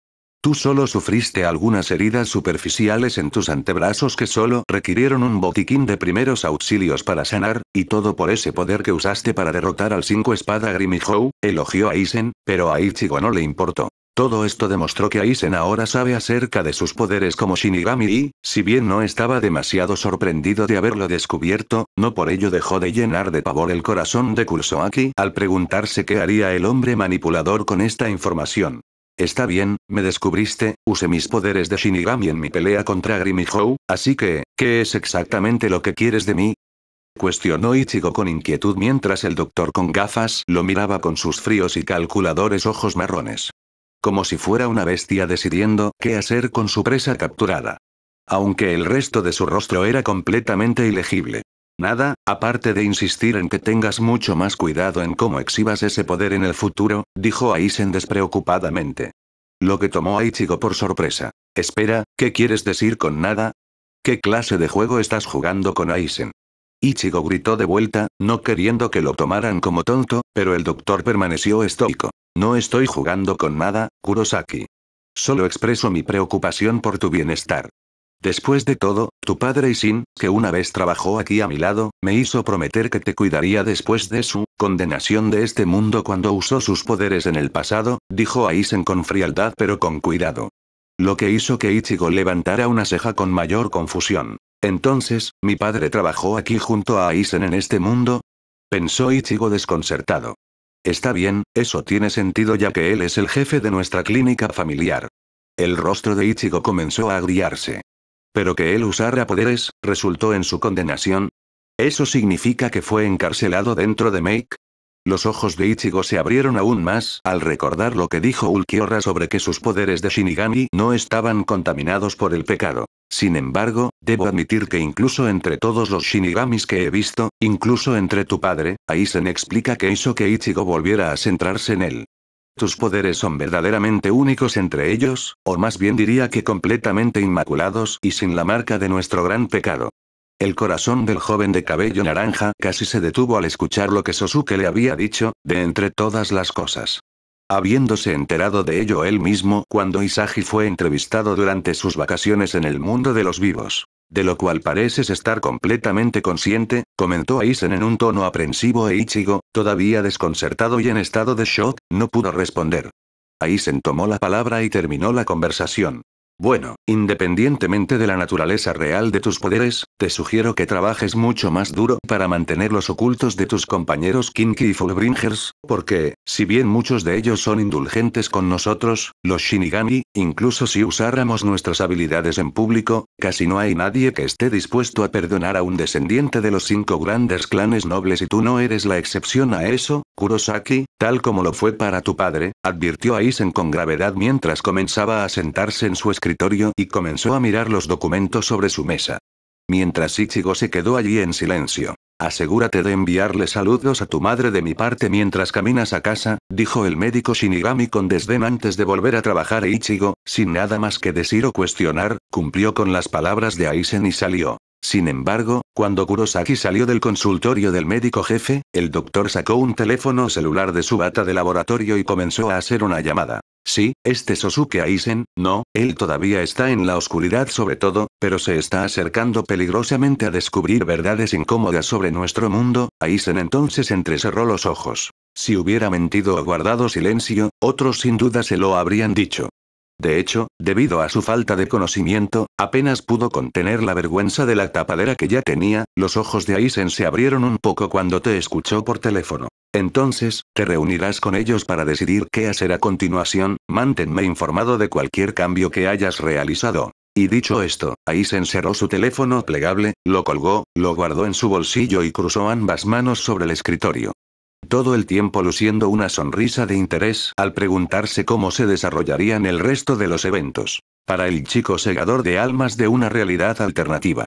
Tú solo sufriste algunas heridas superficiales en tus antebrazos que solo requirieron un botiquín de primeros auxilios para sanar, y todo por ese poder que usaste para derrotar al 5 espada Grimihou, elogió a Aizen, pero a Ichigo no le importó. Todo esto demostró que Aizen ahora sabe acerca de sus poderes como Shinigami y, si bien no estaba demasiado sorprendido de haberlo descubierto, no por ello dejó de llenar de pavor el corazón de Kuroaki al preguntarse qué haría el hombre manipulador con esta información. Está bien, me descubriste, usé mis poderes de Shinigami en mi pelea contra Grimihou, así que, ¿qué es exactamente lo que quieres de mí? Cuestionó Ichigo con inquietud mientras el doctor con gafas lo miraba con sus fríos y calculadores ojos marrones. Como si fuera una bestia decidiendo qué hacer con su presa capturada. Aunque el resto de su rostro era completamente ilegible. Nada, aparte de insistir en que tengas mucho más cuidado en cómo exhibas ese poder en el futuro, dijo Aizen despreocupadamente. Lo que tomó a Ichigo por sorpresa. Espera, ¿qué quieres decir con nada? ¿Qué clase de juego estás jugando con Aizen? Ichigo gritó de vuelta, no queriendo que lo tomaran como tonto, pero el doctor permaneció estoico. No estoy jugando con nada, Kurosaki. Solo expreso mi preocupación por tu bienestar. Después de todo, tu padre Aizen, que una vez trabajó aquí a mi lado, me hizo prometer que te cuidaría después de su condenación de este mundo cuando usó sus poderes en el pasado, dijo Aizen con frialdad pero con cuidado. Lo que hizo que Ichigo levantara una ceja con mayor confusión. Entonces, ¿mi padre trabajó aquí junto a Aizen en este mundo? Pensó Ichigo desconcertado. Está bien, eso tiene sentido ya que él es el jefe de nuestra clínica familiar. El rostro de Ichigo comenzó a agriarse. Pero que él usara poderes, resultó en su condenación. ¿Eso significa que fue encarcelado dentro de Make? Los ojos de Ichigo se abrieron aún más al recordar lo que dijo Ulquiorra sobre que sus poderes de Shinigami no estaban contaminados por el pecado. Sin embargo, debo admitir que incluso entre todos los Shinigamis que he visto, incluso entre tu padre, Aizen explica que hizo que Ichigo volviera a centrarse en él. Tus poderes son verdaderamente únicos entre ellos, o más bien diría que completamente inmaculados y sin la marca de nuestro gran pecado. El corazón del joven de cabello naranja casi se detuvo al escuchar lo que Sosuke le había dicho, de entre todas las cosas. Habiéndose enterado de ello él mismo cuando Isagi fue entrevistado durante sus vacaciones en el mundo de los vivos. De lo cual pareces estar completamente consciente, comentó Aizen en un tono aprensivo e Ichigo, Todavía desconcertado y en estado de shock, no pudo responder. Aizen tomó la palabra y terminó la conversación. Bueno, independientemente de la naturaleza real de tus poderes, te sugiero que trabajes mucho más duro para mantenerlos ocultos de tus compañeros Kinky y Fullbringers, porque, si bien muchos de ellos son indulgentes con nosotros, los Shinigami, incluso si usáramos nuestras habilidades en público, casi no hay nadie que esté dispuesto a perdonar a un descendiente de los 5 grandes clanes nobles y tú no eres la excepción a eso, Kurosaki, tal como lo fue para tu padre, advirtió Aizen con gravedad mientras comenzaba a sentarse en su escritorio y comenzó a mirar los documentos sobre su mesa. Mientras Ichigo se quedó allí en silencio. Asegúrate de enviarle saludos a tu madre de mi parte mientras caminas a casa, dijo el médico Shinigami con desdén antes de volver a trabajar. Ichigo, sin nada más que decir o cuestionar, cumplió con las palabras de Aizen y salió. Sin embargo, cuando Kurosaki salió del consultorio del médico jefe, el doctor sacó un teléfono celular de su bata de laboratorio y comenzó a hacer una llamada. Sí, Sosuke Aizen, no, él todavía está en la oscuridad sobre todo, pero se está acercando peligrosamente a descubrir verdades incómodas sobre nuestro mundo. Aizen entonces entrecerró los ojos. Si hubiera mentido o guardado silencio, otros sin duda se lo habrían dicho. De hecho, debido a su falta de conocimiento, apenas pudo contener la vergüenza de la tapadera que ya tenía. Los ojos de Aizen se abrieron un poco cuando te escuchó por teléfono. Entonces, te reunirás con ellos para decidir qué hacer a continuación, manténme informado de cualquier cambio que hayas realizado. Y dicho esto, Aizen cerró su teléfono plegable, lo colgó, lo guardó en su bolsillo y cruzó ambas manos sobre el escritorio. Todo el tiempo luciendo una sonrisa de interés al preguntarse cómo se desarrollarían el resto de los eventos. Para el chico segador de almas de una realidad alternativa.